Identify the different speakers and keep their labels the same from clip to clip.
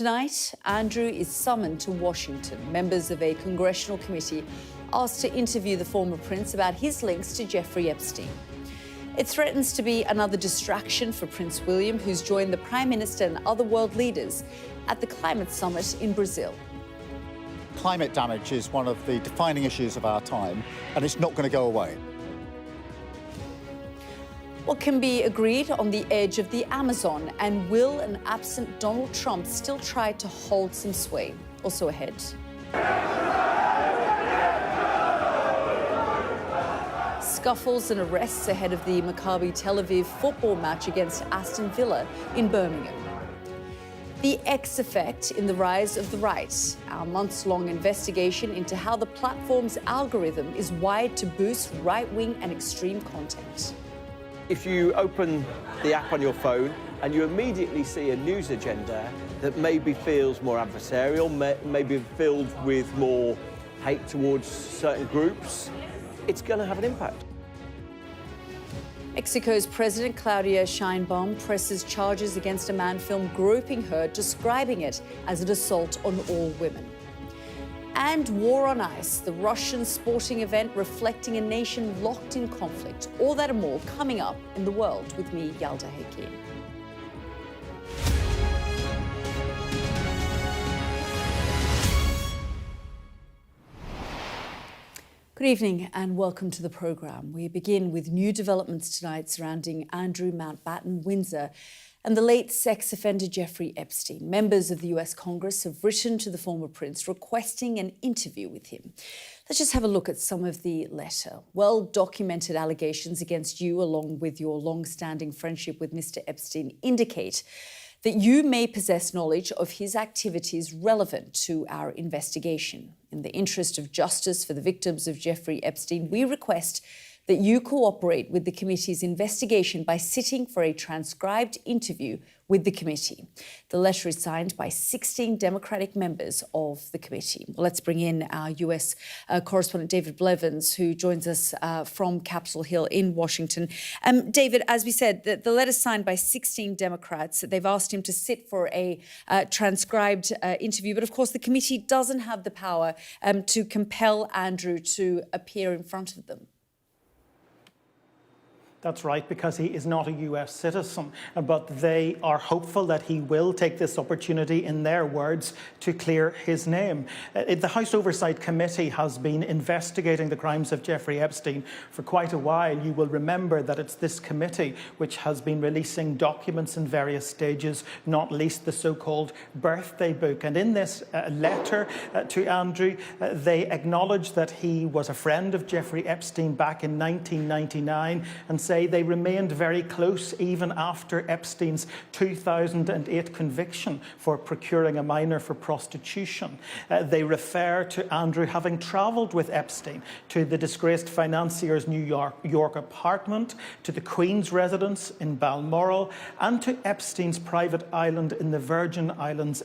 Speaker 1: Tonight, Andrew is summoned to Washington. Members of a congressional committee asked to interview the former prince about his links to Jeffrey Epstein. It threatens to be another distraction for Prince William, who's joined the Prime Minister and other world leaders at the climate summit in Brazil.
Speaker 2: Climate damage is one of the defining issues of our time, and it's not going to go away.
Speaker 1: What can be agreed on the edge of the Amazon, and will an absent Donald Trump still try to hold some sway? Also ahead. Scuffles and arrests ahead of the Maccabi Tel Aviv football match against Aston Villa in Birmingham. The X effect in the rise of the right. Our months-long investigation into how the platform's algorithm is wired to boost right-wing and extreme content.
Speaker 3: If you open the app on your phone and you immediately see a news agenda that maybe feels more adversarial, maybe filled with more hate towards certain groups, it's going to have an impact.
Speaker 1: Mexico's President Claudia Sheinbaum presses charges against a man filmed groping her, describing it as an assault on all women. And war on ice, the Russian sporting event reflecting a nation locked in conflict. All that and more coming up in The World with me, Yalda Hakim. Good evening and welcome to the programme. We begin with new developments tonight surrounding Andrew Mountbatten Windsor and the late sex offender Jeffrey Epstein. Members of the US Congress have written to the former prince requesting an interview with him. Let's just have a look at some of the letter. Well-documented allegations against you, along with your long-standing friendship with Mr. Epstein, indicate that you may possess knowledge of his activities relevant to our investigation. In the interest of justice for the victims of Jeffrey Epstein, we request that you cooperate with the committee's investigation by sitting for a transcribed interview with the committee. The letter is signed by 16 Democratic members of the committee. Well, let's bring in our US correspondent David Blevins, who joins us from Capitol Hill in Washington. David, as we said, the letter's signed by 16 Democrats. They've asked him to sit for a transcribed interview, but of course the committee doesn't have the power to compel Andrew to appear in front of them.
Speaker 4: That's right, because he is not a US citizen, but they are hopeful that he will take this opportunity, in their words, to clear his name. The House Oversight Committee has been investigating the crimes of Jeffrey Epstein for quite a while. You will remember that it's this committee which has been releasing documents in various stages, not least the so-called birthday book. And in this letter to Andrew, they acknowledge that he was a friend of Jeffrey Epstein back in 1999 and say they remained very close even after Epstein's 2008 conviction for procuring a minor for prostitution. They refer to Andrew having travelled with Epstein to the disgraced financier's New York apartment, to the Queen's residence in Balmoral, and to Epstein's private island in the Virgin Islands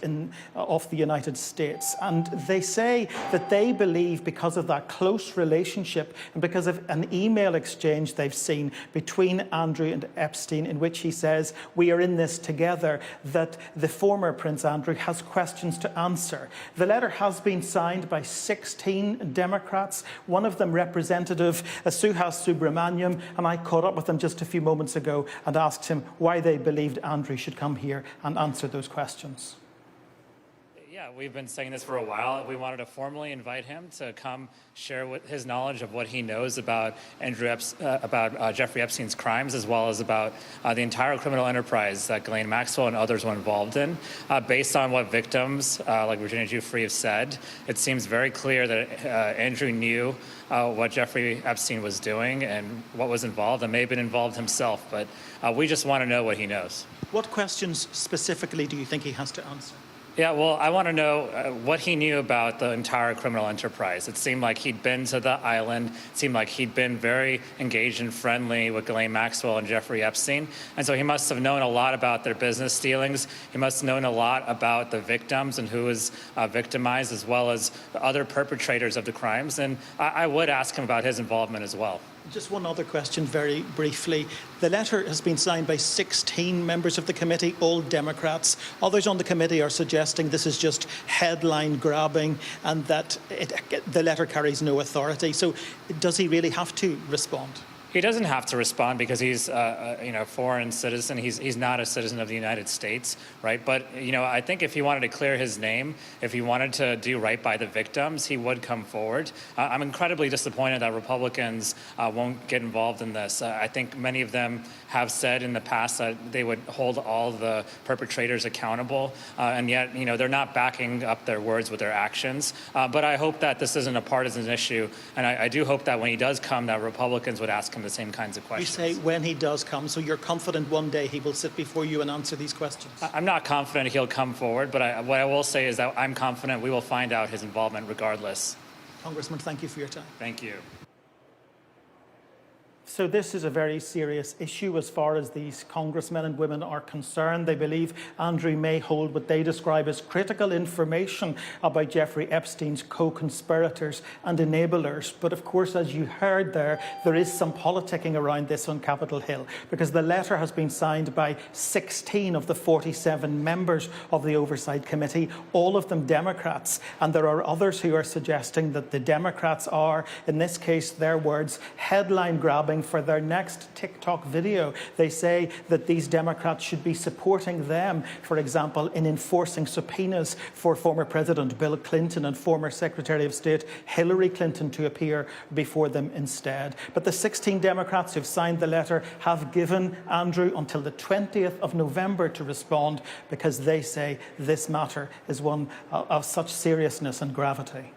Speaker 4: of the United States. And they say that they believe, because of that close relationship and because of an email exchange they've seen between Andrew and Epstein, in which he says, "We are in this together," that the former Prince Andrew has questions to answer. The letter has been signed by 16 Democrats, one of them Representative Suhas Subramaniam, and I caught up with him just a few moments ago and asked him why they believed Andrew should come here and answer those questions.
Speaker 5: Yeah, we've been saying this for a while. We wanted to formally invite him to come share his knowledge of what he knows about Jeffrey Epstein's crimes, as well as about the entire criminal enterprise that Ghislaine Maxwell and others were involved in. Based on what victims like Virginia Giuffre have said, it seems very clear that Andrew knew what Jeffrey Epstein was doing and what was involved, and may have been involved himself. But we just want to know what he knows.
Speaker 4: What questions specifically do you think he has to answer?
Speaker 5: Yeah, well, I want to know what he knew about the entire criminal enterprise. It seemed like he'd been to the island. It seemed like he'd been very engaged and friendly with Ghislaine Maxwell and Jeffrey Epstein. And so he must have known a lot about their business dealings. He must have known a lot about the victims and who was victimized, as well as the other perpetrators of the crimes. And I would ask him about his involvement as well.
Speaker 4: Just one other question very briefly. The letter has been signed by 16 members of the committee, all Democrats. Others on the committee are suggesting this is just headline grabbing and that the letter carries no authority. So does he really have to respond?
Speaker 5: He doesn't have to respond because he's a foreign citizen. He's not a citizen of the United States, right? But, I think if he wanted to clear his name, if he wanted to do right by the victims, he would come forward. I'm incredibly disappointed that Republicans won't get involved in this. I think many of them have said in the past that they would hold all the perpetrators accountable, and yet, they're not backing up their words with their actions. But I hope that this isn't a partisan issue, and I do hope that when he does come, that Republicans would ask him the same kinds of questions.
Speaker 4: You say when he does come, so you're confident one day he will sit before you and answer these questions?
Speaker 5: I'm not confident he'll come forward, but what I will say is that I'm confident we will find out his involvement regardless.
Speaker 4: Congressman, thank you for your time.
Speaker 5: Thank you.
Speaker 4: So this is a very serious issue as far as these congressmen and women are concerned. They believe Andrew may hold what they describe as critical information about Jeffrey Epstein's co-conspirators and enablers. But of course, as you heard there is some politicking around this on Capitol Hill, because the letter has been signed by 16 of the 47 members of the Oversight Committee, all of them Democrats. And there are others who are suggesting that the Democrats are, in this case, their words, headline grabbing for their next TikTok video. They say that these Democrats should be supporting them, for example, in enforcing subpoenas for former President Bill Clinton and former Secretary of State Hillary Clinton to appear before them instead. But the 16 Democrats who've signed the letter have given Andrew until the 20th of November to respond, because they say this matter is one of such seriousness and gravity.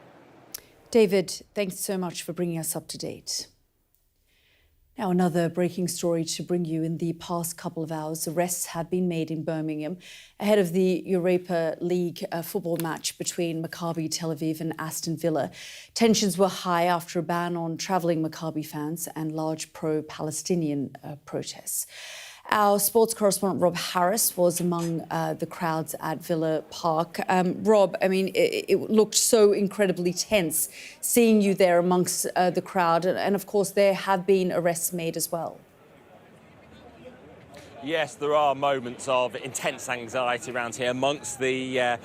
Speaker 1: David, thanks so much for bringing us up to date. Now, another breaking story to bring you. In the past couple of hours, arrests had been made in Birmingham ahead of the Europa League football match between Maccabi Tel Aviv and Aston Villa. Tensions were high after a ban on travelling Maccabi fans and large pro-Palestinian protests. Our sports correspondent, Rob Harris, was among the crowds at Villa Park. Rob, it looked so incredibly tense seeing you there amongst the crowd. And of course, there have been arrests made as well.
Speaker 6: Yes, there are moments of intense anxiety around here amongst the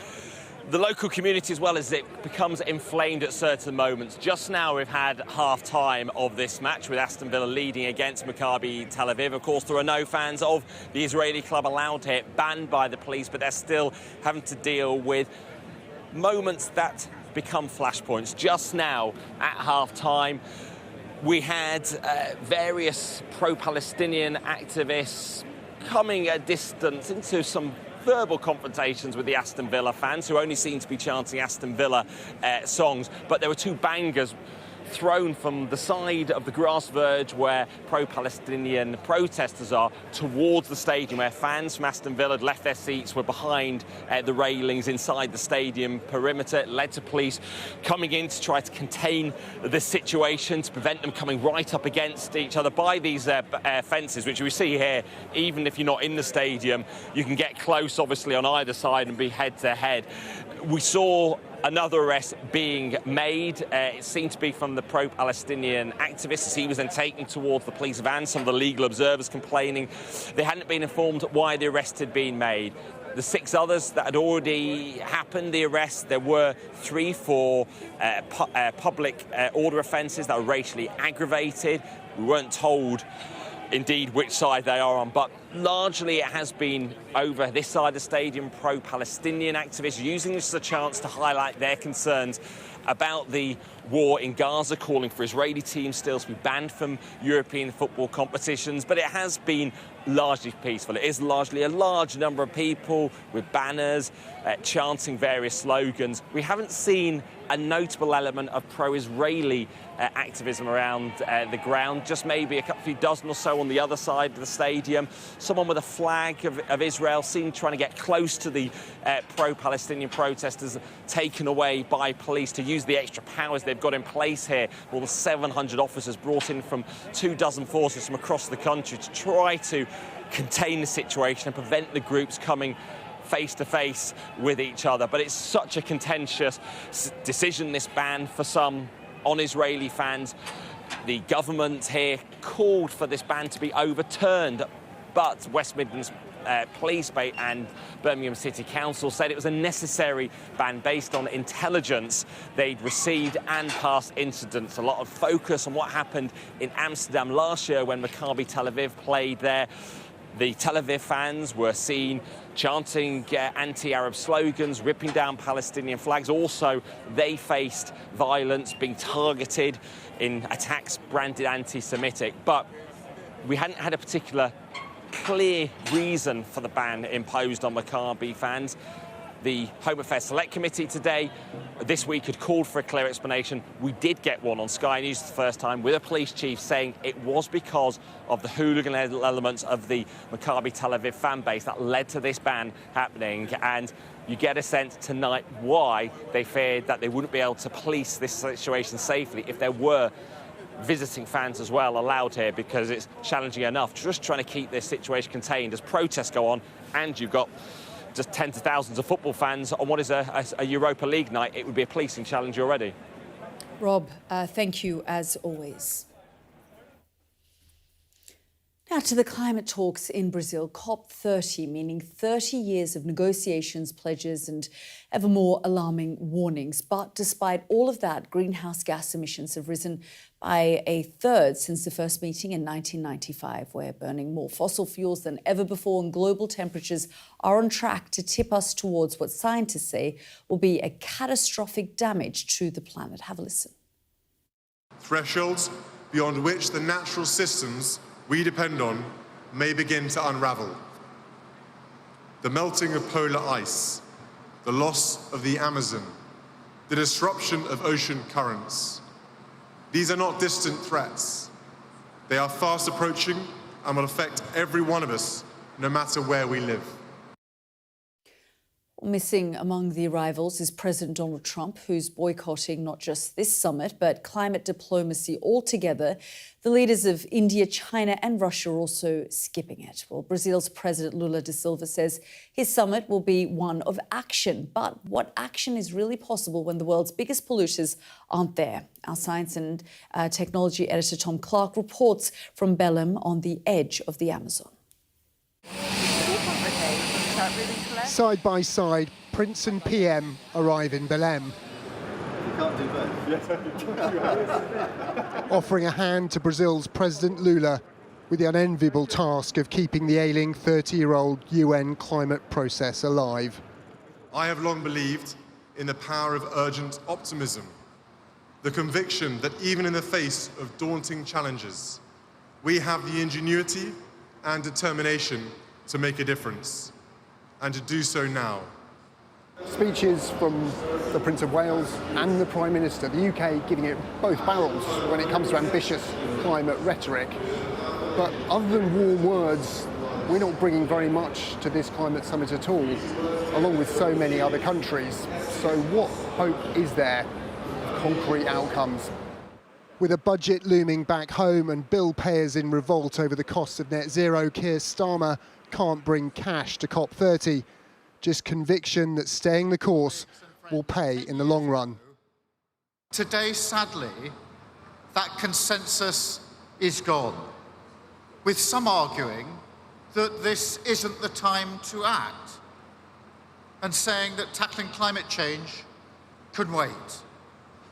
Speaker 6: local community, as well as it becomes inflamed at certain moments. Just now we've had half-time of this match with Aston Villa leading against Maccabi Tel Aviv. Of course, there are no fans of the Israeli club allowed here, banned by the police, but they're still having to deal with moments that become flashpoints. Just now at half-time, we had various pro-Palestinian activists coming a distance into some verbal confrontations with the Aston Villa fans, who only seem to be chanting Aston Villa songs. But there were two bangers thrown from the side of the grass verge where pro-Palestinian protesters are towards the stadium, where fans from Aston Villa had left their seats, were behind the railings inside the stadium perimeter. It led to police coming in to try to contain the situation, to prevent them coming right up against each other by these fences, which we see here. Even if you're not in the stadium, you can get close, obviously, on either side and be head-to-head. We saw another arrest being made. It seemed to be from the pro-Palestinian activist, as he was then taken towards the police van. Some of the legal observers complaining they hadn't been informed why the arrest had been made. The 6 others that had already happened, the arrests, there were 3 for public order offences that were racially aggravated. We weren't told indeed which side they are on, but largely it has been over this side of the stadium, pro-Palestinian activists using this as a chance to highlight their concerns about the war in Gaza, calling for Israeli teams still to be banned from European football competitions. But it has been largely peaceful. It is largely a large number of people with banners, chanting various slogans. We haven't seen a notable element of pro-Israeli activism around the ground, just maybe a few dozen or so on the other side of the stadium. Someone with a flag of Israel seen trying to get close to the pro-Palestinian protesters, taken away by police to use the extra powers they've got in place here. All the 700 officers brought in from 24 forces from across the country to try to contain the situation and prevent the groups coming face-to-face with each other. But it's such a contentious decision, this ban, for some on Israeli fans. The government here called for this ban to be overturned, but West Midlands Police and Birmingham City Council said it was a necessary ban based on intelligence they'd received and past incidents. A lot of focus on what happened in Amsterdam last year when Maccabi Tel Aviv played there. The Tel Aviv fans were seen chanting anti-Arab slogans, ripping down Palestinian flags. Also, they faced violence, being targeted in attacks branded anti-Semitic. But we hadn't had a particular clear reason for the ban imposed on Maccabi fans. The Home Affairs Select Committee this week had called for a clear explanation. We did get one on Sky News for the first time with a police chief saying it was because of the hooligan elements of the Maccabi Tel Aviv fan base that led to this ban happening. And you get a sense tonight why they feared that they wouldn't be able to police this situation safely if there were visiting fans as well allowed here, because it's challenging enough just trying to keep this situation contained as protests go on and you've got just tens of thousands of football fans on what is a Europa League night. It would be a policing challenge already.
Speaker 1: Rob, thank you as always. Now to the climate talks in Brazil, COP30, meaning 30 years of negotiations, pledges and ever more alarming warnings. But despite all of that, greenhouse gas emissions have risen by a third since the first meeting in 1995. We're burning more fossil fuels than ever before, and global temperatures are on track to tip us towards what scientists say will be a catastrophic damage to the planet. Have a listen.
Speaker 7: Thresholds beyond which the natural systems we depend on may begin to unravel. The melting of polar ice, the loss of the Amazon, the disruption of ocean currents. These are not distant threats. They are fast approaching and will affect every one of us, no matter where we live.
Speaker 1: Missing among the arrivals is President Donald Trump, who's boycotting not just this summit, but climate diplomacy altogether. The leaders of India, China and Russia are also skipping it. Well, Brazil's President Lula da Silva says his summit will be one of action. But what action is really possible when the world's biggest polluters aren't there? Our science and technology editor Tom Clark reports from Belém on the edge of the Amazon.
Speaker 8: Side by side, Prince and PM arrive in Belém. Offering a hand to Brazil's President Lula with the unenviable task of keeping the ailing 30-year-old UN climate process alive.
Speaker 7: I have long believed in the power of urgent optimism, the conviction that even in the face of daunting challenges, we have the ingenuity and determination to make a difference, and to do so now.
Speaker 8: Speeches from the Prince of Wales and the Prime Minister, the UK giving it both barrels when it comes to ambitious climate rhetoric. But other than warm words, we're not bringing very much to this climate summit at all, along with so many other countries. So what hope is there of concrete outcomes? With a budget looming back home and bill payers in revolt over the cost of net zero, Keir Starmer can't bring cash to COP30, just conviction that staying the course will pay in the long run.
Speaker 2: Today, sadly, that consensus is gone, with some arguing that this isn't the time to act, and saying that tackling climate change can wait.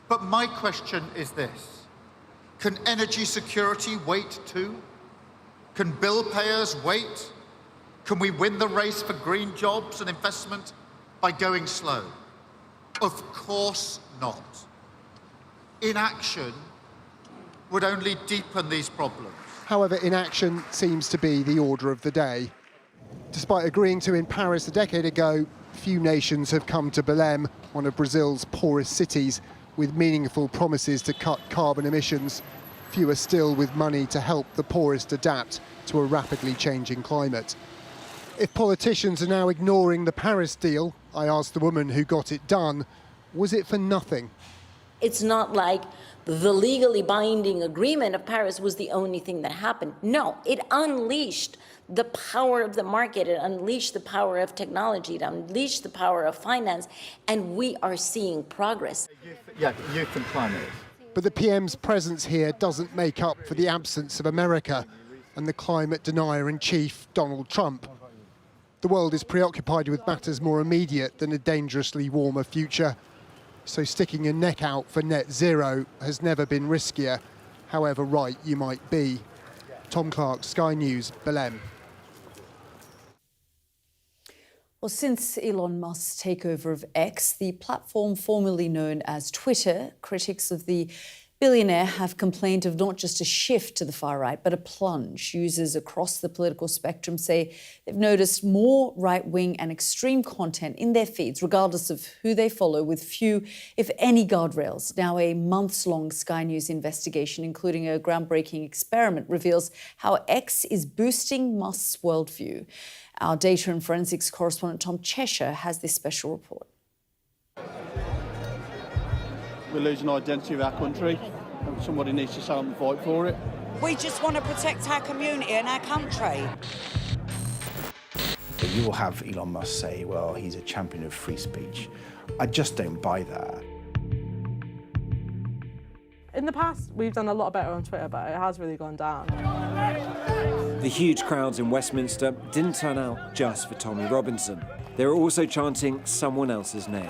Speaker 2: But my question is this: can energy security wait too? Can bill payers wait? Can we win the race for green jobs and investment by going slow? Of course not. Inaction would only deepen these problems.
Speaker 8: However, inaction seems to be the order of the day. Despite agreeing to in Paris a decade ago, few nations have come to Belém, one of Brazil's poorest cities, with meaningful promises to cut carbon emissions. Fewer still with money to help the poorest adapt to a rapidly changing climate. If politicians are now ignoring the Paris deal, I asked the woman who got it done, was it for nothing?
Speaker 9: It's not like the legally binding agreement of Paris was the only thing that happened. No, it unleashed the power of the market, it unleashed the power of technology, it unleashed the power of finance, and we are seeing progress.
Speaker 2: Youth and climate.
Speaker 8: But the PM's presence here doesn't make up for the absence of America and the climate denier-in-chief, Donald Trump. The world is preoccupied with matters more immediate than a dangerously warmer future. So sticking your neck out for net zero has never been riskier, however right you might be. Tom Clark, Sky News, Belém.
Speaker 1: Well, since Elon Musk's takeover of X, the platform formerly known as Twitter, critics of the billionaire have complained of not just a shift to the far right, but a plunge. Users across the political spectrum say they've noticed more right-wing and extreme content in their feeds, regardless of who they follow, with few, if any, guardrails. Now, a months-long Sky News investigation, including a groundbreaking experiment, reveals how X is boosting Musk's worldview. Our data and forensics correspondent Tom Cheshire has this special report.
Speaker 10: We're losing identity of our country and somebody needs to stand up and fight for it.
Speaker 11: We just want to protect our community and our country.
Speaker 12: You will have Elon Musk say, well, he's a champion of free speech. I just don't buy that.
Speaker 13: In the past, we've done a lot better on Twitter, but it has really gone down.
Speaker 14: The huge crowds in Westminster didn't turn out just for Tommy Robinson. They were also chanting someone else's name.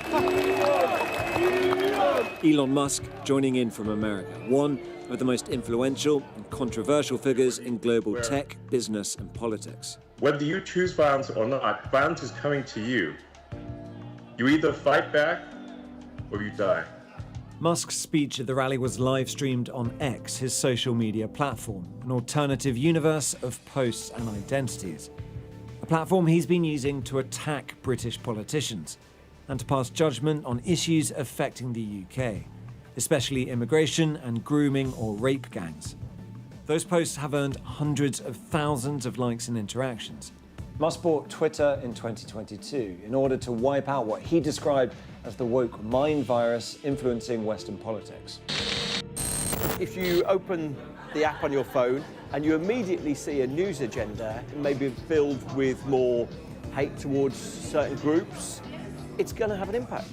Speaker 14: Elon Musk joining in from America, one of the most influential and controversial figures in global tech, business and politics.
Speaker 15: Whether you choose violence or not, violence is coming to you. You either fight back or you die.
Speaker 14: Musk's speech at the rally was live-streamed on X, his social media platform, an alternative universe of posts and identities. A platform he's been using to attack British politicians and to pass judgment on issues affecting the UK, especially immigration and grooming or rape gangs. Those posts have earned hundreds of thousands of likes and interactions. Musk bought Twitter in 2022 in order to wipe out what he described as the woke mind virus influencing Western politics.
Speaker 3: If you open the app on your phone and you immediately see a news agenda, maybe filled with more hate towards certain groups, it's going to have an impact.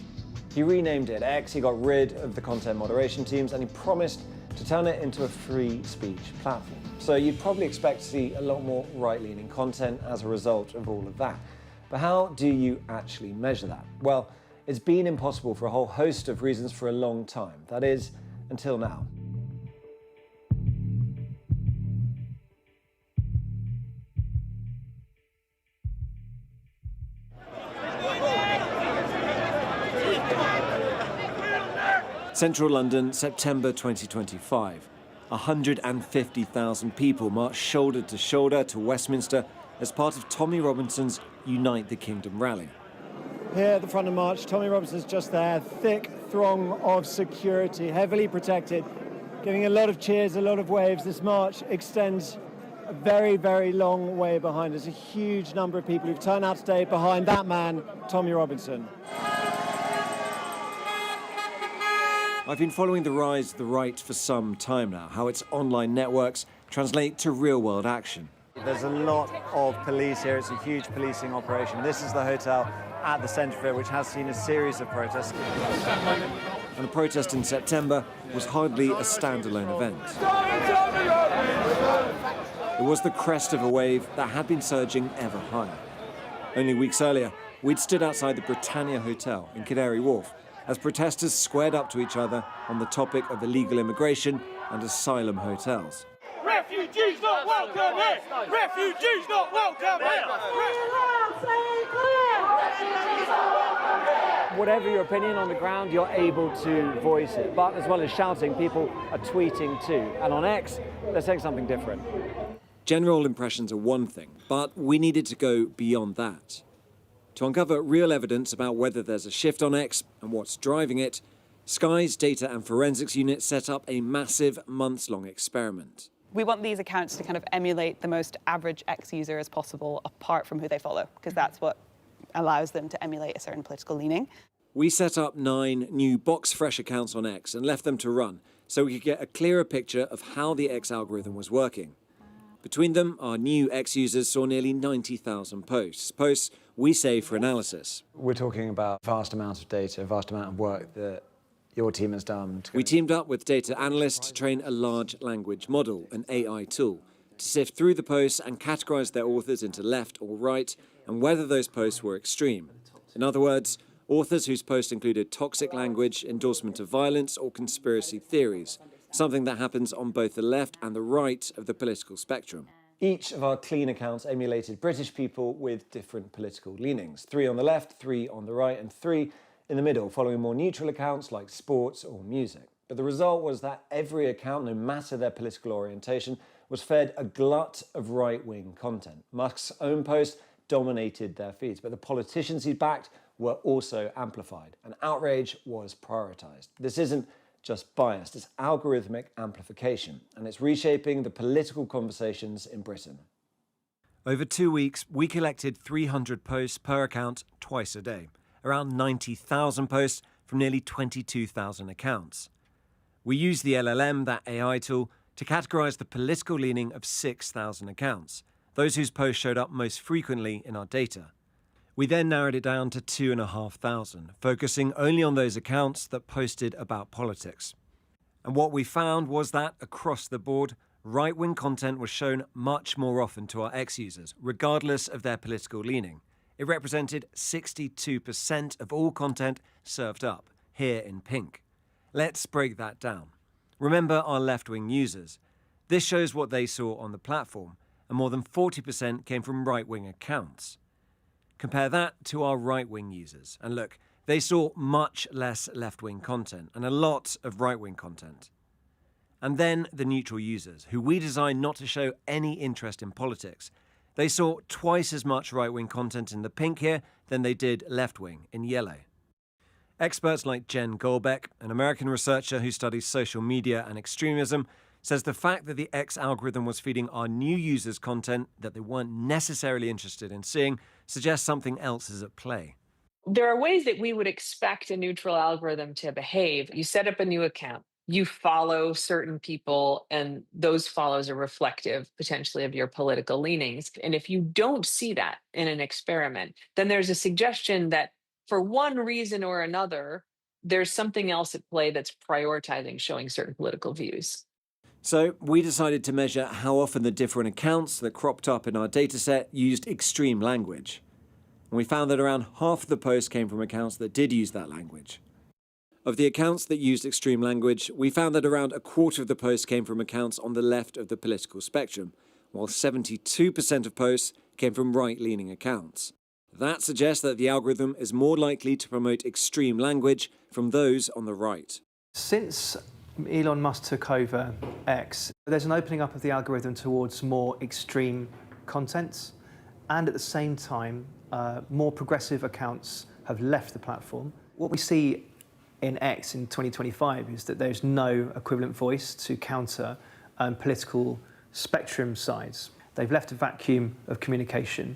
Speaker 14: He renamed it X, he got rid of the content moderation teams, and he promised to turn it into a free speech platform. So you'd probably expect to see a lot more right-leaning content as a result of all of that. But how do you actually measure that? Well, it's been impossible for a whole host of reasons for a long time. That is, until now. Central London, September 2025. 150,000 people marched shoulder to shoulder to Westminster as part of Tommy Robinson's Unite the Kingdom rally.
Speaker 16: Here at the front of March, Tommy Robinson's just there, thick throng of security, heavily protected, giving a lot of cheers, a lot of waves. This march extends a very, very long way behind us. A huge number of people who've turned out today behind that man, Tommy Robinson.
Speaker 14: I've been following the rise of the right for some time now, how its online networks translate to real-world action.
Speaker 16: There's a lot of police here. It's a huge policing operation. This is the hotel at the centre of it, which has seen a series of protests.
Speaker 14: And the protest in September was hardly a standalone event. It was the crest of a wave that had been surging ever higher. Only weeks earlier, we'd stood outside the Britannia Hotel in Canary Wharf as protesters squared up to each other on the topic of illegal immigration and asylum hotels.
Speaker 17: Refugees not welcome here! Refugees not welcome here!
Speaker 16: Whatever your opinion on the ground, you're able to voice it. But as well as shouting, people are tweeting too. And on X, they're saying something different.
Speaker 14: General impressions are one thing, but we needed to go beyond that. To uncover real evidence about whether there's a shift on X and what's driving it, Sky's Data and Forensics Unit set up a massive months-long experiment.
Speaker 18: We want these accounts to kind of emulate the most average X user as possible, apart from who they follow, because that's what allows them to emulate a certain political leaning.
Speaker 14: We set up 9 new box-fresh accounts on X and left them to run so we could get a clearer picture of how the X algorithm was working. Between them, our new X users saw nearly 90,000 posts we save for analysis.
Speaker 19: We're talking about vast amounts of data, vast amount of work that
Speaker 14: your team has done? We teamed up with data analysts to train a large language model, an AI tool, to sift through the posts and categorize their authors into left or right, and whether those posts were extreme. In other words, authors whose posts included toxic language, endorsement of violence, or conspiracy theories, something that happens on both the left and the right of the political spectrum. Each of our clean accounts emulated British people with different political leanings. 3 on the left, 3 on the right, and 3 in the middle, following more neutral accounts like sports or music. But the result was that every account, no matter their political orientation, was fed a glut of right-wing content. Musk's own post dominated their feeds, but the politicians he backed were also amplified, and outrage was prioritised. This isn't just biased, it's algorithmic amplification, and it's reshaping the political conversations in Britain. Over 2 weeks, we collected 300 posts per account twice a day, around 90,000 posts from nearly 22,000 accounts. We used the LLM, that AI tool, to categorise the political leaning of 6,000 accounts, those whose posts showed up most frequently in our data. We then narrowed it down to 2,500, focusing only on those accounts that posted about politics. And what we found was that, across the board, right-wing content was shown much more often to our X users, regardless of their political leaning. It represented 62% of all content served up, here in pink. Let's break that down. Remember our left-wing users. This shows what they saw on the platform, and more than 40% came from right-wing accounts. Compare that to our right-wing users, and look, they saw much less left-wing content and a lot of right-wing content. And then the neutral users, who we designed not to show any interest in politics. They saw twice as much right-wing content in the pink here than they did left-wing in yellow. Experts like Jen Goldbeck, an American researcher who studies social media and extremism, says the fact that the X algorithm was feeding our new users content that they weren't necessarily interested in seeing suggests something else is at play.
Speaker 19: There are ways that we would expect a neutral algorithm to behave. You set up a new account, you follow certain people, and those follows are reflective potentially of your political leanings. And if you don't see that in an experiment, then there's a suggestion that for one reason or another, there's something else at play that's prioritizing showing certain political views.
Speaker 14: So we decided to measure how often the different accounts that cropped up in our dataset used extreme language. And we found that around half of the posts came from accounts that did use that language. Of the accounts that used extreme language, we found that around a quarter of the posts came from accounts on the left of the political spectrum, while 72% of posts came from right-leaning accounts. That suggests that the algorithm is more likely to promote extreme language from those on the right.
Speaker 20: Since Elon Musk took over X, there's an opening up of the algorithm towards more extreme contents, and at the same time, more progressive accounts have left the platform. What we see in X in 2025 is that there's no equivalent voice to counter political spectrum sides. They've left a vacuum of communication,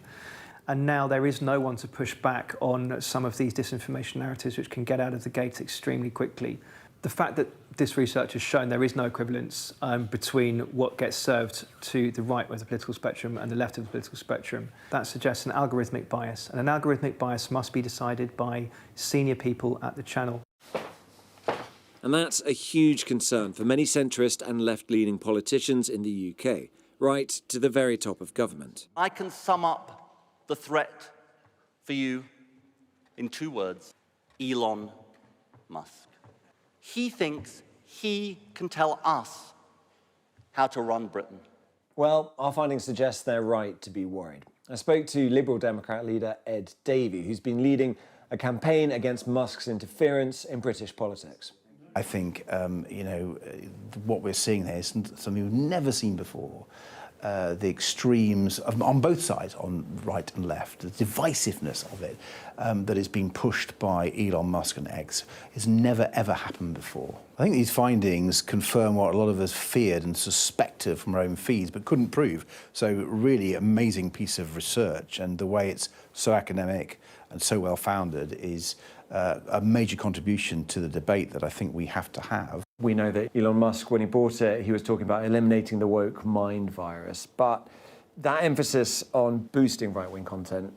Speaker 20: and now there is no one to push back on some of these disinformation narratives which can get out of the gate extremely quickly. The fact that this research has shown there is no equivalence between what gets served to the right of the political spectrum and the left of the political spectrum, that suggests an algorithmic bias. And an algorithmic bias must be decided by senior people at the channel.
Speaker 14: And that's a huge concern for many centrist and left-leaning politicians in the UK, right to the very top of government.
Speaker 21: I can sum up the threat for you in 2 words: Elon Musk. He thinks he can tell us how to run Britain.
Speaker 14: Well, our findings suggest they're right to be worried. I spoke to Liberal Democrat leader Ed Davey, who's been leading a campaign against Musk's interference in British politics.
Speaker 12: I think, what we're seeing here is something we've never seen before. The extremes on both sides, on right and left, the divisiveness of it that is being pushed by Elon Musk and X has never, ever happened before. I think these findings confirm what a lot of us feared and suspected from our own feeds, but couldn't prove. So really amazing piece of research, and the way it's so academic and so well-founded is a major contribution to the debate that I think we have to have.
Speaker 14: We know that Elon Musk, when he bought it, he was talking about eliminating the woke mind virus. But that emphasis on boosting right-wing content,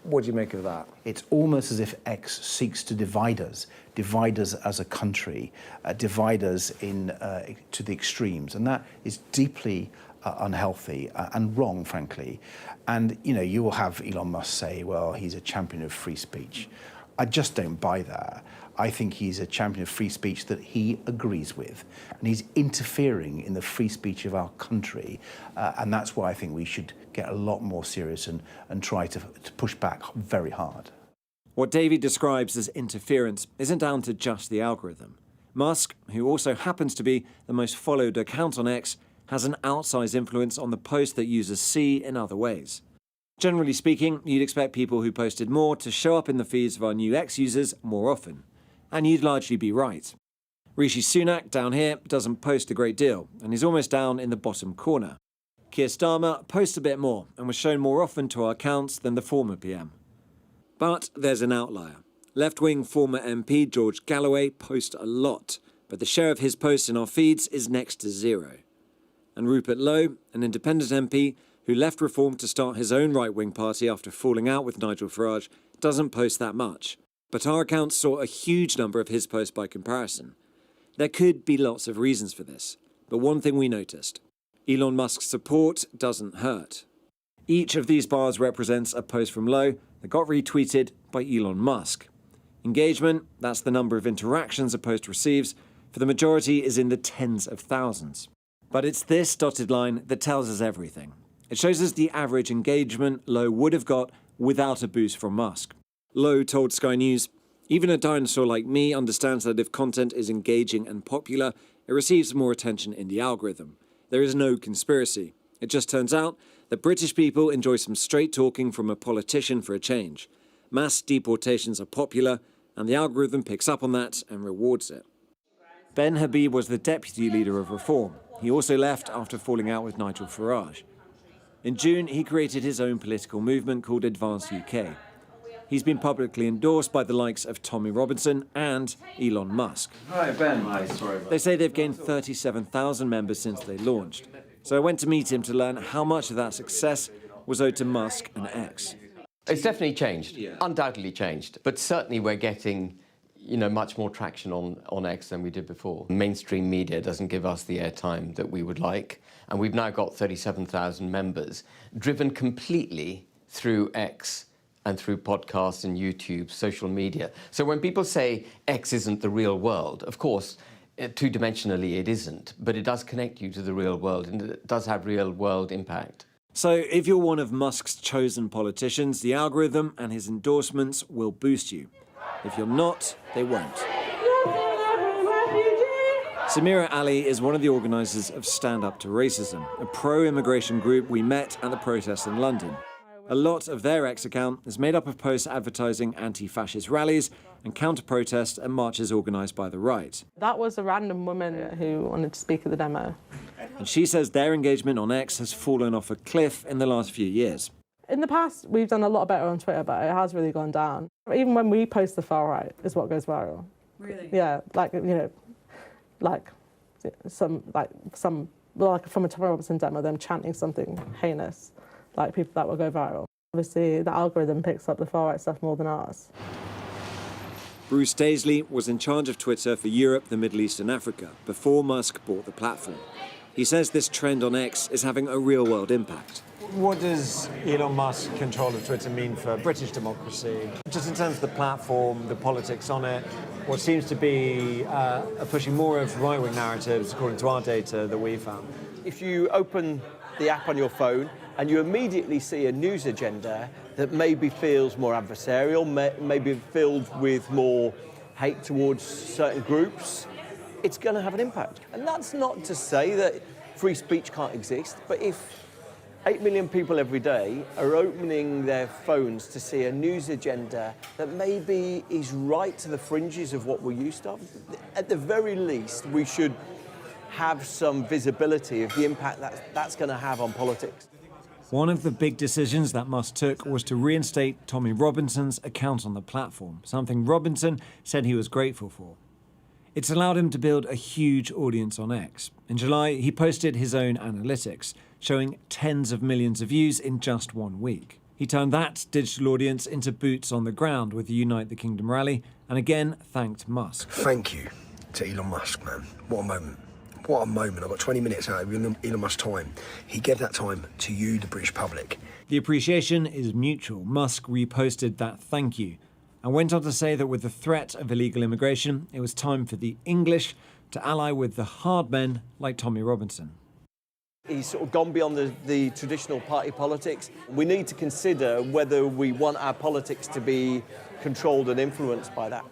Speaker 14: What do you make of that?
Speaker 12: It's almost as if X seeks to divide us as a country, divide us to the extremes, and that is deeply unhealthy and wrong, frankly. And you will have Elon Musk say, well, he's a champion of free speech. I just don't buy that. I think he's a champion of free speech that he agrees with, and he's interfering in the free speech of our country, and that's why I think we should get a lot more serious and try to push back very hard.
Speaker 14: What Davey describes as interference isn't down to just the algorithm. Musk, who also happens to be the most followed account on X, has an outsized influence on the posts that users see in other ways. Generally speaking, you'd expect people who posted more to show up in the feeds of our new X users more often. And you'd largely be right. Rishi Sunak, down here, doesn't post a great deal, and he's almost down in the bottom corner. Keir Starmer posts a bit more and was shown more often to our accounts than the former PM. But there's an outlier. Left-wing former MP George Galloway posts a lot, but the share of his posts in our feeds is next to zero. And Rupert Lowe, an independent MP who left Reform to start his own right-wing party after falling out with Nigel Farage, doesn't post that much. But our accounts saw a huge number of his posts by comparison. There could be lots of reasons for this, but one thing we noticed: Elon Musk's support doesn't hurt. Each of these bars represents a post from Lowe that got retweeted by Elon Musk. Engagement, that's the number of interactions a post receives, for the majority is in the tens of thousands. But it's this dotted line that tells us everything. It shows us the average engagement Lowe would have got without a boost from Musk. Lowe told Sky News, "Even a dinosaur like me understands that if content is engaging and popular, it receives more attention in the algorithm. There is no conspiracy. It just turns out that British people enjoy some straight talking from a politician for a change. Mass deportations are popular, and the algorithm picks up on that and rewards it." Ben Habib was the deputy leader of Reform. He also left after falling out with Nigel Farage. In June, he created his own political movement called Advance UK. He's been publicly endorsed by the likes of Tommy Robinson and Elon Musk. Hi, Ben. Hi, sorry.
Speaker 12: They say they've gained 37,000 members since they launched. So I went to meet him to learn how much of that success was owed to Musk and X.
Speaker 5: It's definitely changed, undoubtedly changed. But certainly we're getting, much more traction on X than we did before. Mainstream media doesn't give us the airtime that we would like. And we've now got 37,000 members, driven completely through X and through podcasts and YouTube, social media. So when people say X isn't the real world, of course, two-dimensionally it isn't, but it does connect you to the real world and it does have real-world impact.
Speaker 14: So if you're one of Musk's chosen politicians, the algorithm and his endorsements will boost you. If you're not, they won't. Samira Ali is one of the organisers of Stand Up to Racism, a pro-immigration group we met at the protest in London. A lot of their X account is made up of posts advertising anti-fascist rallies and counter-protests and marches organised by the right.
Speaker 13: That was a random woman who wanted to speak at the demo.
Speaker 14: And she says their engagement on X has fallen off a cliff in the last few years.
Speaker 13: In the past, we've done a lot better on Twitter, but it has really gone down. Even when we post the far right is what goes viral.
Speaker 1: Really?
Speaker 13: Yeah, some from a Tommy Robinson demo, them chanting something heinous, like people that will go viral. Obviously, the algorithm picks up the far right stuff more than ours.
Speaker 14: Bruce Daisley was in charge of Twitter for Europe, the Middle East and Africa before Musk bought the platform. He says this trend on X is having a real-world impact.
Speaker 22: What does Elon Musk's control of Twitter mean for British democracy? Just in terms of the platform, the politics on it, what seems to be pushing more of right-wing narratives, according to our data that we found.
Speaker 3: If you open the app on your phone and you immediately see a news agenda that maybe feels more adversarial, maybe filled with more hate towards certain groups, it's going to have an impact. And that's not to say that free speech can't exist, but if 8 million people every day are opening their phones to see a news agenda that maybe is right to the fringes of what we're used to, at the very least, we should have some visibility of the impact that's going to have on politics.
Speaker 14: One of the big decisions that Musk took was to reinstate Tommy Robinson's account on the platform, something Robinson said he was grateful for. It's allowed him to build a huge audience on X. In July, he posted his own analytics, showing tens of millions of views in just 1 week. He turned that digital audience into boots on the ground with the Unite the Kingdom rally and again thanked Musk.
Speaker 4: Thank you to Elon Musk, man. What a moment. What a moment. I've got 20 minutes out of Elon Musk's time. He gave that time to you, the British public.
Speaker 14: The appreciation is mutual. Musk reposted that thank you and went on to say that with the threat of illegal immigration, it was time for the English to ally with the hard men like Tommy Robinson.
Speaker 3: He's sort of gone beyond the traditional party politics. We need to consider whether we want our politics to be controlled and influenced by that.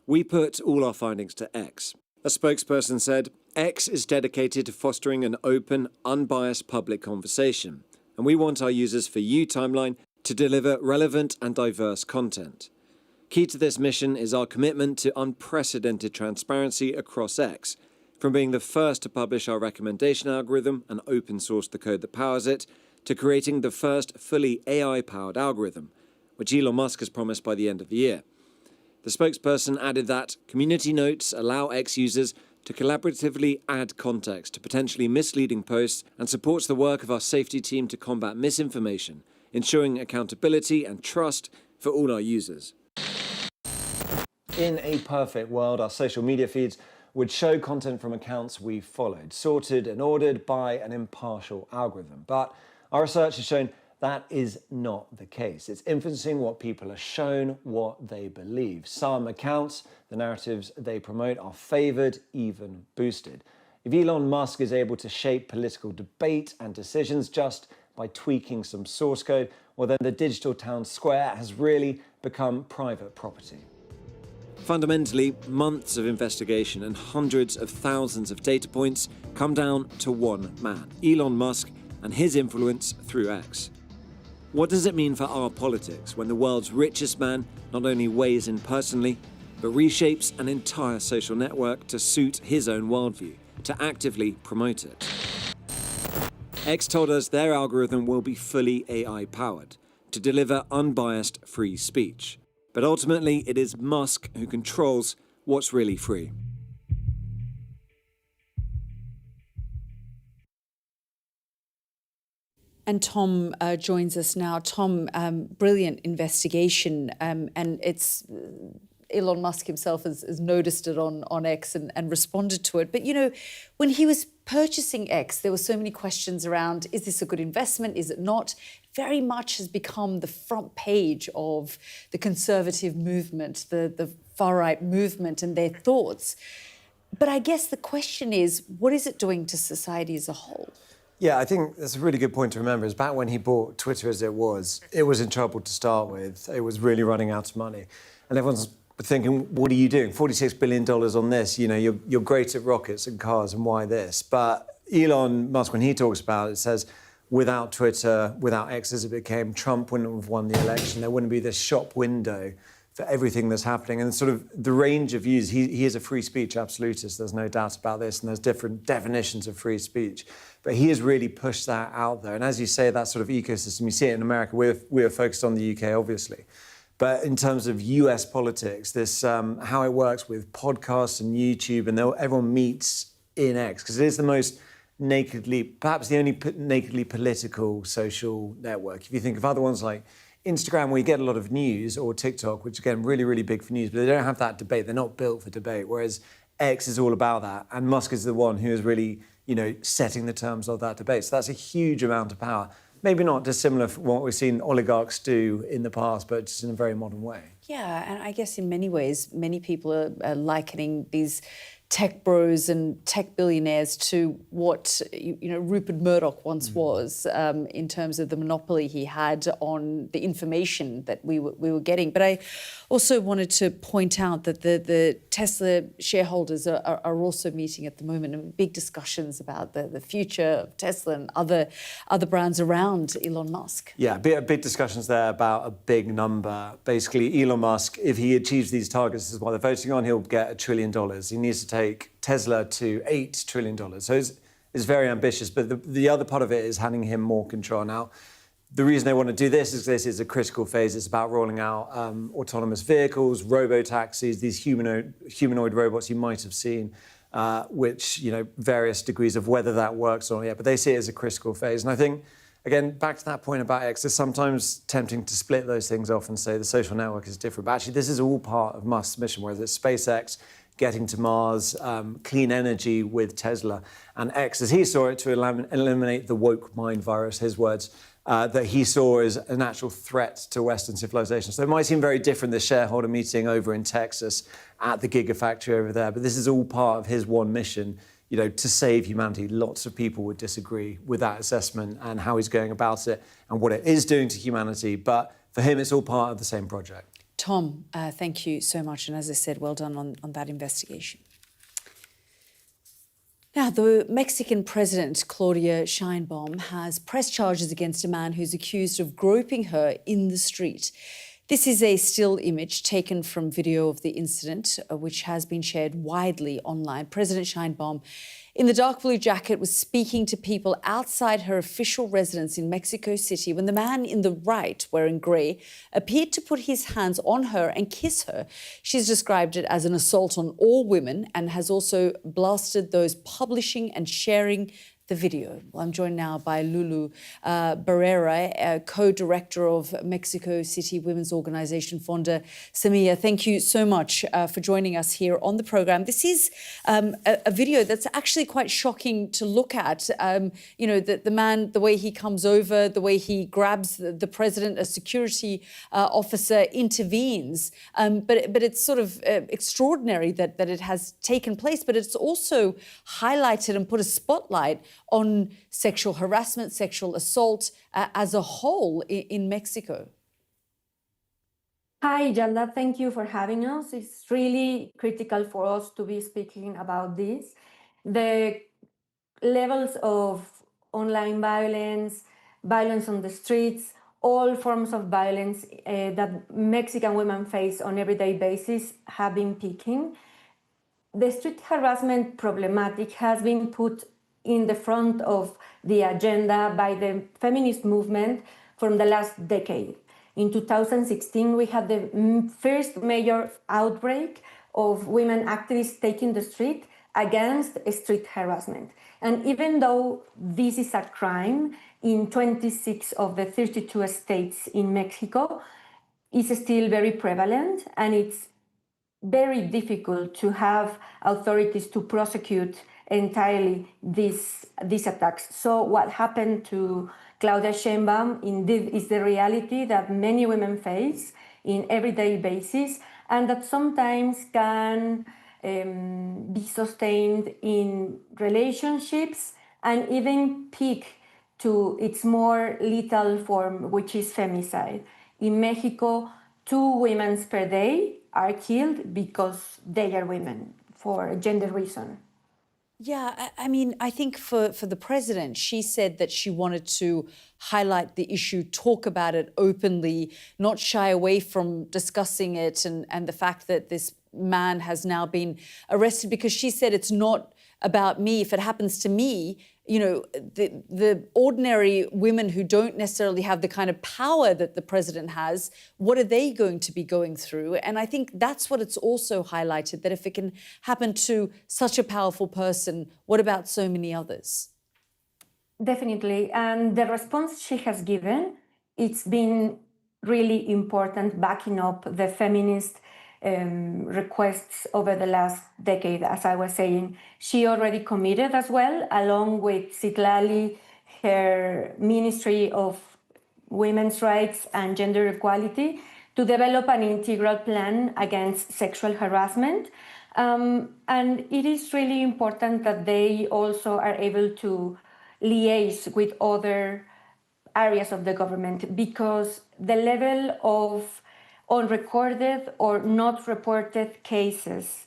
Speaker 14: We put all our findings to X. A spokesperson said, X is dedicated to fostering an open, unbiased public conversation, and we want our users For You timeline to deliver relevant and diverse content. Key to this mission is our commitment to unprecedented transparency across X, from being the first to publish our recommendation algorithm and open source the code that powers it, to creating the first fully AI-powered algorithm, which Elon Musk has promised by the end of the year. The spokesperson added that community notes allow X users to collaboratively add context to potentially misleading posts and supports the work of our safety team to combat misinformation, ensuring accountability and trust for all our users.
Speaker 22: In a perfect world, our social media feeds would show content from accounts we followed, sorted and ordered by an impartial algorithm. But our research has shown that is not the case. It's influencing what people are shown, what they believe. Some accounts, the narratives they promote, are favoured, even boosted. If Elon Musk is able to shape political debate and decisions just by tweaking some source code, well then the digital town square has really become private property.
Speaker 14: Fundamentally, months of investigation and hundreds of thousands of data points come down to one man, Elon Musk, and his influence through X. What does it mean for our politics when the world's richest man not only weighs in personally, but reshapes an entire social network to suit his own worldview, to actively promote it? X told us their algorithm will be fully AI-powered, to deliver unbiased free speech. But ultimately, it is Musk who controls what's really free. And Tom joins us now. Tom, brilliant investigation, and it's Elon Musk himself has noticed it on X and responded to it. But, you know, when he was purchasing X, there were so many questions around, is this a good investment? Is it not? Very much has become the front page of the conservative movement, the far-right movement and their thoughts. But I guess the question is, what is it doing to society as a whole?
Speaker 22: Yeah, I think that's a really good point to remember, is back when he bought Twitter as it was in trouble to start with. It was really running out of money. And everyone's thinking, what are you doing? $46 billion on this, you know, you're great at rockets and cars, and why this? But Elon Musk, when he talks about it, says, without Twitter, without X as it became, Trump wouldn't have won the election. There wouldn't be this shop window for everything that's happening. And sort of the range of views, he is a free speech absolutist, there's no doubt about this, and there's different definitions of free speech. But he has really pushed that out there. And as you say, that sort of ecosystem, you see it in America. We're focused on the UK, obviously. But in terms of US politics, this how it works with podcasts and YouTube, and everyone meets in X, because it is the most perhaps the only nakedly political social network. If you think of other ones like Instagram, where you get a lot of news, or TikTok, which again, really, really big for news, but they don't have that debate. They're not built for debate, whereas X is all about that. And Musk is the one who is really, you know, setting the terms of that debate. So that's a huge amount of power. Maybe not dissimilar from what we've seen oligarchs do in the past, but just in a very modern way.
Speaker 1: Yeah, and I guess in many ways, many people are likening these tech bros and tech billionaires to what, you know, Rupert Murdoch once was in terms of the monopoly he had on the information that we were getting. But I also wanted to point out that the Tesla shareholders are also meeting at the moment, and big discussions about the future of Tesla and other brands around Elon Musk.
Speaker 22: Yeah, big discussions there about a big number. Basically, Elon Musk, if he achieves these targets, this is what they're voting on, he'll get $1 trillion. He needs to take Tesla to $8 trillion. So it's very ambitious, but the other part of it is handing him more control. Now, the reason they want to do this is a critical phase. It's about rolling out autonomous vehicles, robo-taxis, these humanoid robots you might have seen, which, you know, various degrees of whether that works or not yet, but they see it as a critical phase. And I think, again, back to that point about X, it's sometimes tempting to split those things off and say the social network is different. But actually, this is all part of Musk's mission, whether it's SpaceX, getting to Mars, clean energy with Tesla, and X, as he saw it, to eliminate the woke mind virus, his words, that he saw as a natural threat to Western civilization. So it might seem very different, the shareholder meeting over in Texas at the Gigafactory over there, but this is all part of his one mission, to save humanity. Lots of people would disagree with that assessment and how he's going about it and what it is doing to humanity, but for him, it's all part of the same project.
Speaker 1: Tom, thank you so much. And as I said, well done on that investigation. Now, the Mexican President Claudia Sheinbaum has pressed charges against a man who's accused of groping her in the street. This is a still image taken from video of the incident, which has been shared widely online. President Sheinbaum, in the dark blue jacket, was speaking to people outside her official residence in Mexico City when the man in the right, wearing grey, appeared to put his hands on her and kiss her. She's described it as an assault on all women and has also blasted those publishing and sharing the video. Well, I'm joined now by Lulu Barrera, co-director of Mexico City Women's Organization, Fonda Semilla. Thank you so much for joining us here on the program. This is a video that's actually quite shocking to look at. The man, the way he comes over, the way he grabs the president, a security officer intervenes. But it's sort of extraordinary that it has taken place, but it's also highlighted and put a spotlight on sexual harassment, sexual assault as a whole in Mexico.
Speaker 6: Hi, Yalda. Thank you for having us. It's really critical for us to be speaking about this. The levels of online violence, violence on the streets, all forms of violence that Mexican women face on an everyday basis have been peaking. The street harassment problematic has been put in the front of the agenda by the feminist movement from the last decade. In 2016, we had the first major outbreak of women activists taking the street against street harassment. And even though this is a crime in 26 of the 32 states in Mexico, it's still very prevalent, and it's very difficult to have authorities to prosecute entirely these attacks. So what happened to Claudia Sheinbaum indeed is the reality that many women face in everyday basis, and that sometimes can be sustained in relationships and even peak to its more lethal form, which is femicide. In Mexico, 2 women per day are killed because they are women for a gender reason.
Speaker 1: Yeah, I mean, I think for the president, she said that she wanted to highlight the issue, talk about it openly, not shy away from discussing it, and the fact that this man has now been arrested, because she said it's not about me. If it happens to me, the ordinary women who don't necessarily have the kind of power that the president has, what are they going to be going through? And I think that's what it's also highlighted, that if it can happen to such a powerful person, what about so many others?
Speaker 6: Definitely. And the response she has given, it's been really important, backing up the feminist requests over the last decade. As I was saying, she already committed as well, along with Citlali, her Ministry of Women's Rights and Gender Equality, to develop an integral plan against sexual harassment. And it is really important that they also are able to liaise with other areas of the government, because the level of unrecorded or not reported cases,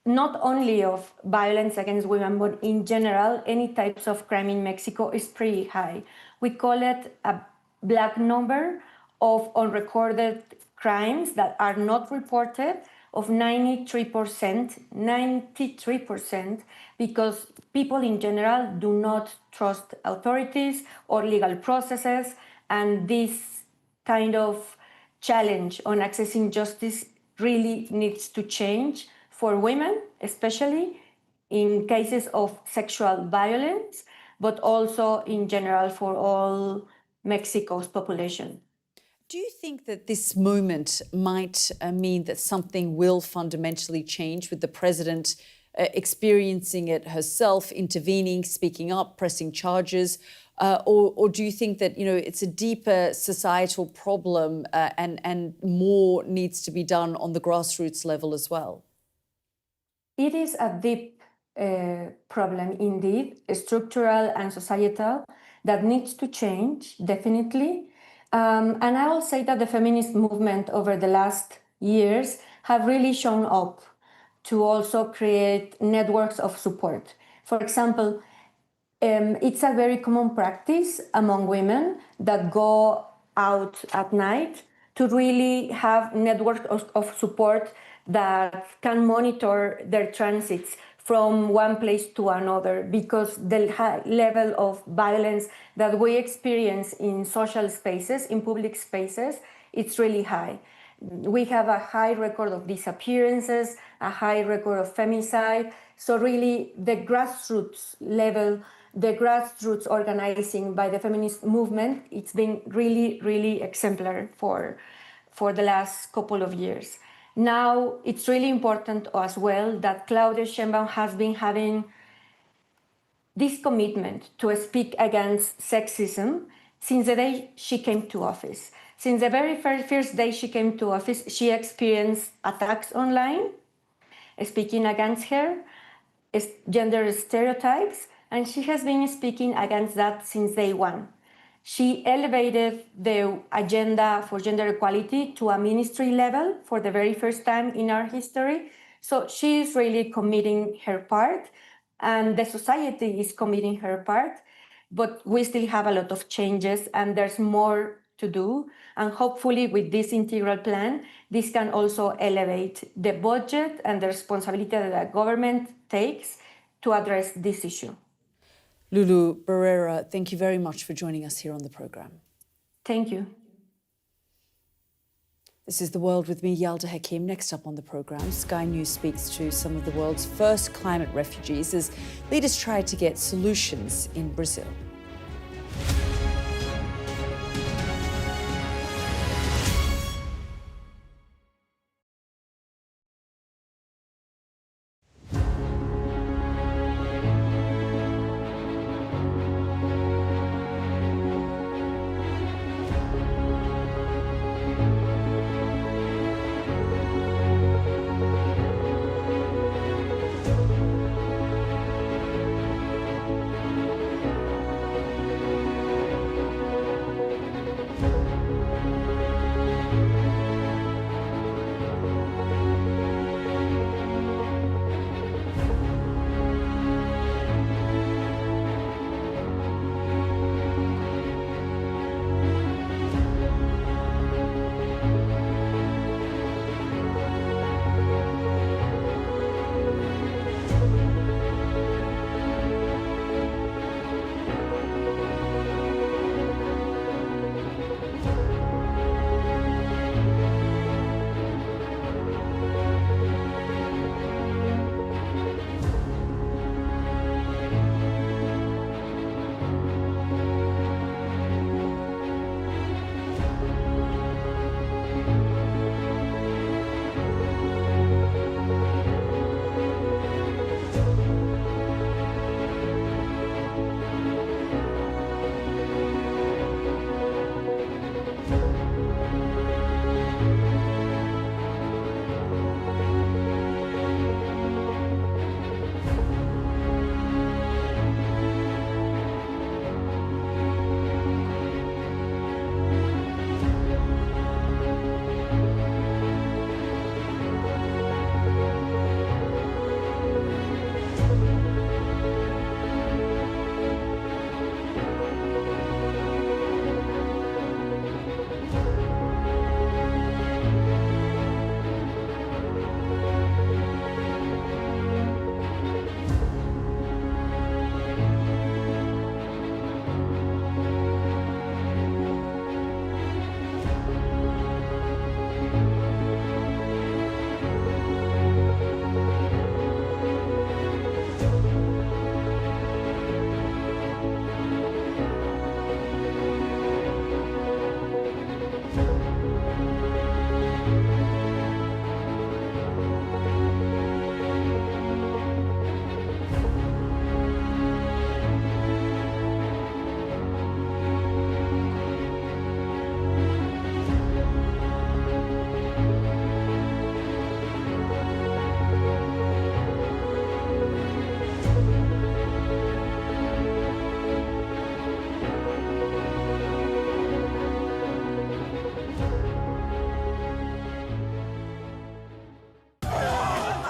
Speaker 6: not only of violence against women, but in general, any types of crime in Mexico is pretty high. We call it a black number of unrecorded crimes that are not reported of 93%, because people in general do not trust authorities or legal processes, and this kind of challenge on accessing justice really needs to change for women, especially in cases of sexual violence. but also in general for all Mexico's population.
Speaker 1: Do you think that this moment might mean that something will fundamentally change with the president experiencing it herself, intervening, speaking up, pressing charges? Or do you think that, it's a deeper societal problem and more needs to be done on the grassroots level as well?
Speaker 6: It is a deep problem indeed, structural and societal, that needs to change, definitely. And I will say that the feminist movement over the last years have really shown up to also create networks of support. For example, it's a very common practice among women that go out at night to really have networks of support that can monitor their transits from one place to another, because the high level of violence that we experience in social spaces, in public spaces, it's really high. We have a high record of disappearances, a high record of femicide. So really the grassroots level, the grassroots organizing by the feminist movement, it's been really, really exemplary for the last couple of years. Now, it's really important as well that Claudia Sheinbaum has been having this commitment to speak against sexism since the day she came to office. Since the very first day she came to office, she experienced attacks online, speaking against her, gender stereotypes, and she has been speaking against that since day one. She elevated the agenda for gender equality to a ministry level for the very first time in our history. So she is really committing her part, and the society is committing her part, but we still have a lot of changes and there's more to do. And hopefully with this integral plan, this can also elevate the budget and the responsibility that the government takes to address this issue.
Speaker 1: Lulu Barrera, thank you very much for joining us here on the programme.
Speaker 6: Thank you.
Speaker 1: This is The World with me, Yalda Hakim. Next up on the programme, Sky News speaks to some of the world's first climate refugees as leaders try to get solutions in Brazil.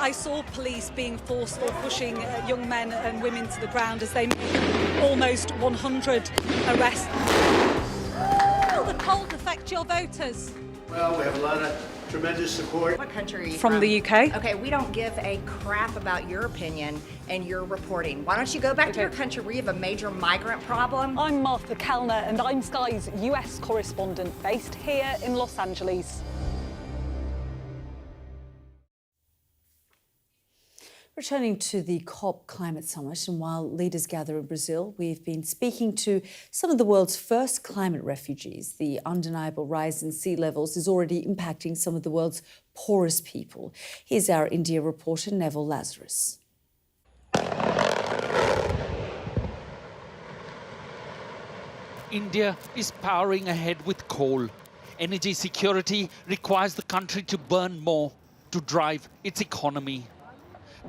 Speaker 7: I saw police being forceful, pushing young men and women to the ground as they made almost 100 arrests. Will the cold affect your voters?
Speaker 9: Well, we have a lot of tremendous support.
Speaker 23: What country are you
Speaker 7: From the UK.
Speaker 23: Okay, we don't give a crap about your opinion and your reporting. Why don't you go back to your country where you have a major migrant problem?
Speaker 18: I'm Martha Kellner and I'm Sky's US correspondent based here in Los Angeles.
Speaker 1: Returning to the COP Climate Summit, and while leaders gather in Brazil, we've been speaking to some of the world's first climate refugees. The undeniable rise in sea levels is already impacting some of the world's poorest people. Here's our India reporter, Neville Lazarus.
Speaker 24: India is powering ahead with coal. Energy security requires the country to burn more to drive its economy.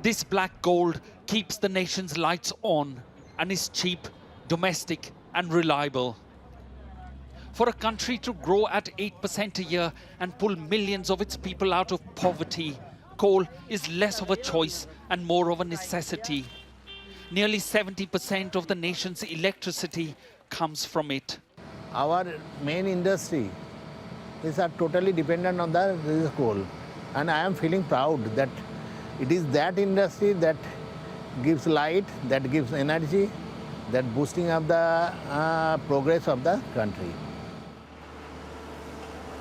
Speaker 24: This black gold keeps the nation's lights on and is cheap, domestic and reliable. For a country to grow at 8% a year and pull millions of its people out of poverty, coal is less of a choice and more of a necessity. Nearly 70% of the nation's electricity comes from it.
Speaker 25: Our main industry is totally dependent on this coal, and I am feeling proud that it is that industry that gives light, that gives energy, that boosting up the progress of the country.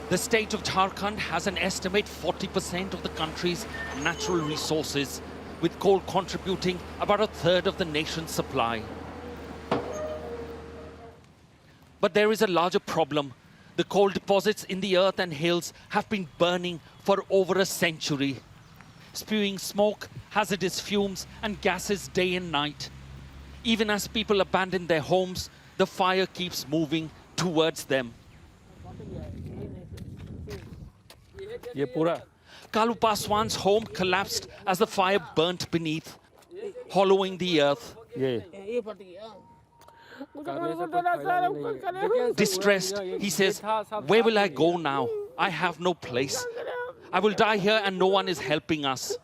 Speaker 24: The state of Jharkhand has an estimate 40% of the country's natural resources, with coal contributing about a third of the nation's supply. But there is a larger problem. The coal deposits in the earth and hills have been burning for over a century, spewing smoke, hazardous fumes and gases day and night. Even as people abandon their homes, the fire keeps moving towards them. Kalu Paswan's home collapsed as the fire burnt beneath, hollowing the earth. Distressed, he says, "Where will I go now? I have no place. I will die here and no one is helping us."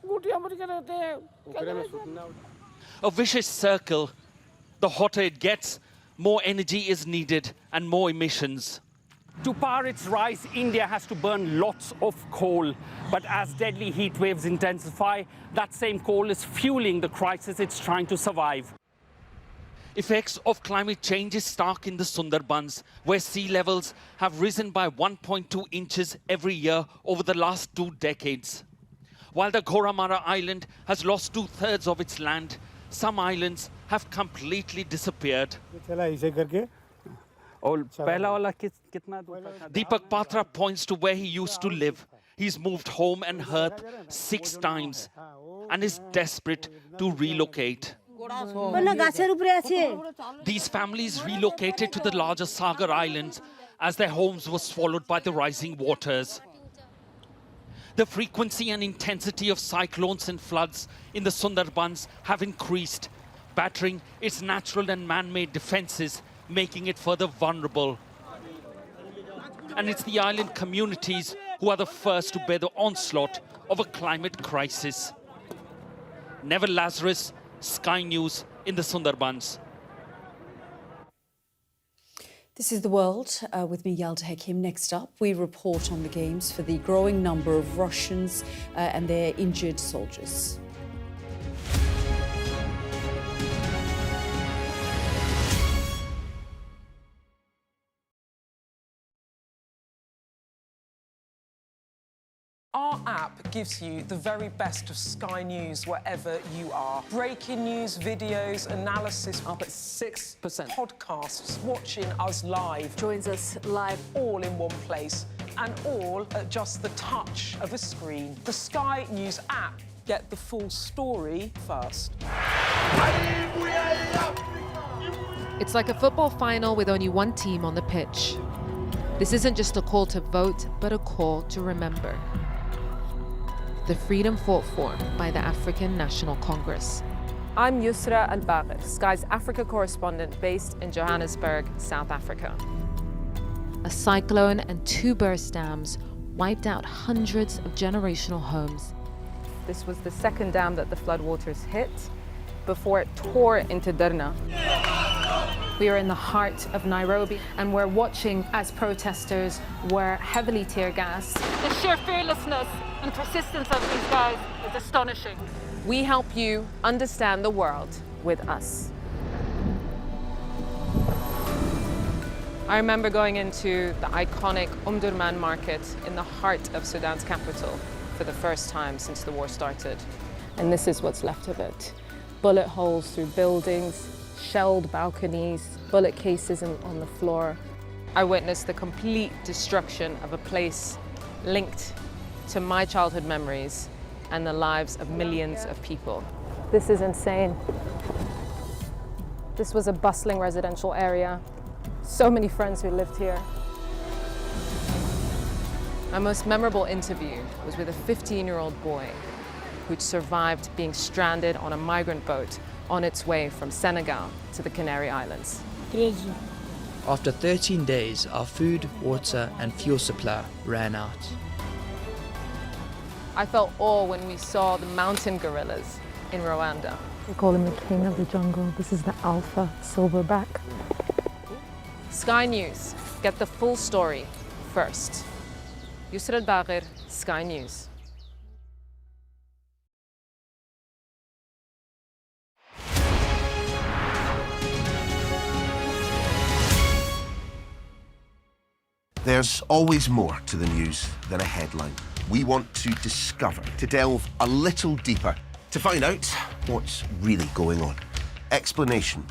Speaker 24: A vicious circle. The hotter it gets, more energy is needed and more emissions.
Speaker 26: To power its rise, India has to burn lots of coal. But as deadly heat waves intensify, that same coal is fueling the crisis it's trying to survive.
Speaker 24: Effects of climate change is stark in the Sundarbans, where sea levels have risen by 1.2 inches every year over the last 2 decades. While the Ghoramara Island has lost 2/3 of its land, some islands have completely disappeared. Deepak Patra points to where he used to live. He's moved home and hearth 6 times and is desperate to relocate. These families relocated to the larger Sagar Islands as their homes were swallowed by the rising waters. The frequency and intensity of cyclones and floods in the Sundarbans have increased, battering its natural and man-made defenses, making it further vulnerable. And it's the island communities who are the first to bear the onslaught of a climate crisis. Neville Lazarus, Sky News in the Sundarbans.
Speaker 1: This is The World with me, Yalda Hakim. Next up, we report on the games for the growing number of Russians and their injured soldiers.
Speaker 27: Our app gives you the very best of Sky News wherever you are. Breaking news, videos, analysis up at 6%. Podcasts, watching us live. Joins us live all in one place and all at just the touch of a screen. The Sky News app. Get the full story first.
Speaker 28: It's like a football final with only one team on the pitch. This isn't just a call to vote, but a call to remember. The freedom fought for by the African National Congress.
Speaker 29: I'm Yusra Al-Bagher, Sky's Africa correspondent based in Johannesburg, South Africa.
Speaker 28: A cyclone and 2 burst dams wiped out hundreds of generational homes.
Speaker 29: This was the second dam that the floodwaters hit before it tore into Derna. We are in the heart of Nairobi, and we're watching as protesters were heavily tear gassed.
Speaker 28: The sheer fearlessness and persistence of these guys is astonishing.
Speaker 29: We help you understand the world with us. I remember going into the iconic Durman market in the heart of Sudan's capital for the first time since the war started. And this is what's left of it. Bullet holes through buildings, shelled balconies, bullet cases on the floor. I witnessed the complete destruction of a place linked to my childhood memories and the lives of millions of people. This is insane. This was a bustling residential area. So many friends who lived here. My most memorable interview was with a 15-year-old boy who'd survived being stranded on a migrant boat on its way from Senegal to the Canary Islands.
Speaker 2: After 13 days, our food, water and fuel supply ran out.
Speaker 29: I felt awe when we saw the mountain gorillas in Rwanda.
Speaker 13: We call him the king of the jungle. This is the alpha silverback.
Speaker 29: Sky News. Get the full story first. Yusra al-Baghir, Sky News.
Speaker 8: There's always more to the news than a headline. We want to discover, to delve a little deeper, to find out what's really going on. Explanation,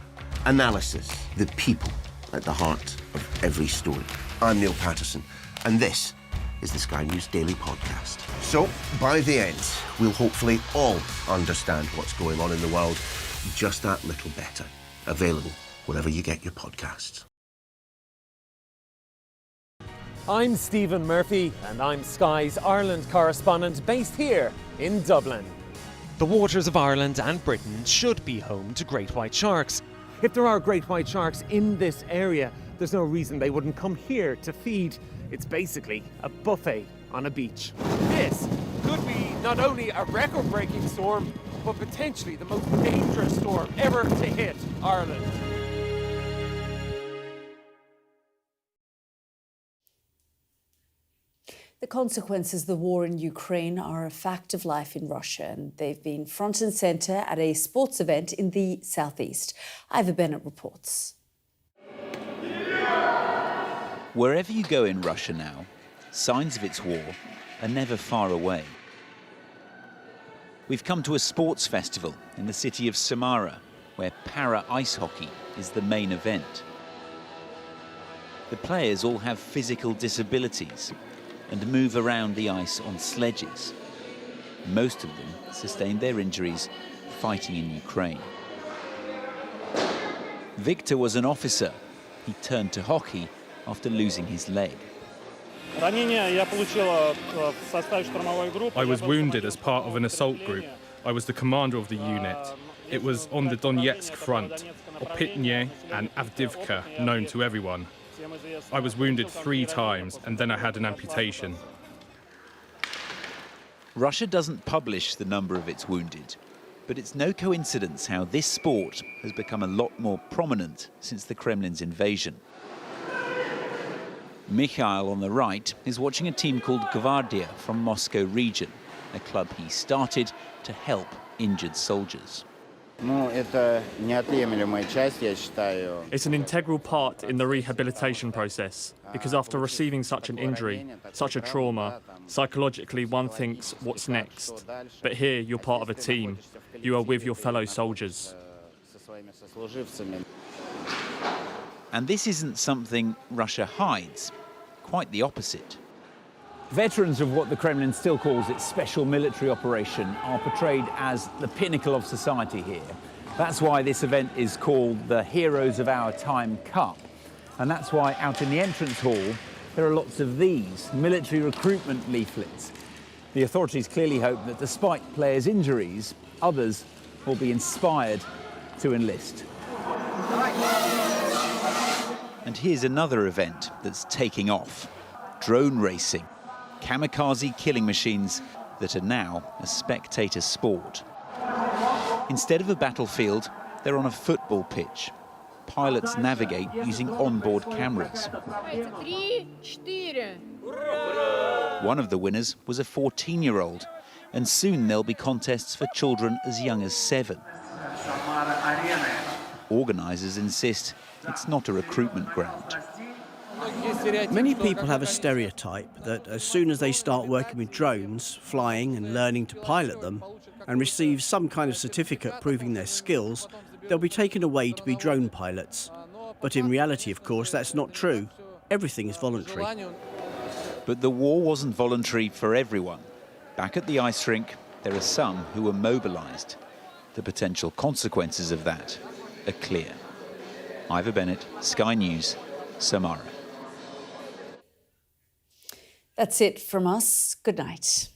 Speaker 8: analysis, the people at the heart of every story. I'm Neil Patterson, and this is the Sky News Daily Podcast. So, by the end, we'll hopefully all understand what's going on in the world just that little better. Available wherever you get your podcasts.
Speaker 22: I'm Stephen Murphy, and I'm Sky's Ireland correspondent based here in Dublin.
Speaker 10: The waters of Ireland and Britain should be home to great white sharks.
Speaker 22: If there are great white sharks in this area, there's no reason they wouldn't come here to feed. It's basically a buffet on a beach. This could be not only a record-breaking storm, but potentially the most dangerous storm ever to hit Ireland.
Speaker 1: The consequences of the war in Ukraine are a fact of life in Russia, and they've been front and centre at a sports event in the southeast. Ivor Bennett reports.
Speaker 11: Wherever you go in Russia now, signs of its war are never far away. We've come to a sports festival in the city of Samara, where para ice hockey is the main event. The players all have physical disabilities and move around the ice on sledges. Most of them sustained their injuries fighting in Ukraine. Victor was an officer. He turned to hockey after losing his leg.
Speaker 15: I was wounded as part of an assault group. I was the commander of the unit. It was on the Donetsk front, Opitne and Avdivka, known to everyone. I was wounded 3 times and then I had an amputation.
Speaker 11: Russia doesn't publish the number of its wounded, but it's no coincidence how this sport has become a lot more prominent since the Kremlin's invasion. Mikhail on the right is watching a team called Gvardia from Moscow region, a club he started to help injured soldiers.
Speaker 15: It's an integral part in the rehabilitation process, because after receiving such an injury, such a trauma, psychologically one thinks, what's next? But here you're part of a team. You are with your fellow soldiers.
Speaker 11: And this isn't something Russia hides, quite the opposite.
Speaker 12: Veterans of what the Kremlin still calls its special military operation are portrayed as the pinnacle of society here. That's why this event is called the Heroes of Our Time Cup. And that's why out in the entrance hall, there are lots of these military recruitment leaflets. The authorities clearly hope that despite players' injuries, others will be inspired to enlist.
Speaker 11: And here's another event that's taking off. Drone racing. Kamikaze killing machines that are now a spectator sport. Instead of a battlefield, they're on a football pitch. Pilots navigate using onboard cameras. One of the winners was a 14-year-old, and soon there'll be contests for children as young as 7. Organisers insist it's not a recruitment ground.
Speaker 3: Many people have a stereotype that as soon as they start working with drones, flying and learning to pilot them, and receive some kind of certificate proving their skills, they'll be taken away to be drone pilots. But in reality, of course, that's not true. Everything is voluntary.
Speaker 11: But the war wasn't voluntary for everyone. Back at the ice rink, there are some who were mobilised. The potential consequences of that are clear. Ivor Bennett, Sky News, Samara.
Speaker 1: That's it from us. Good night.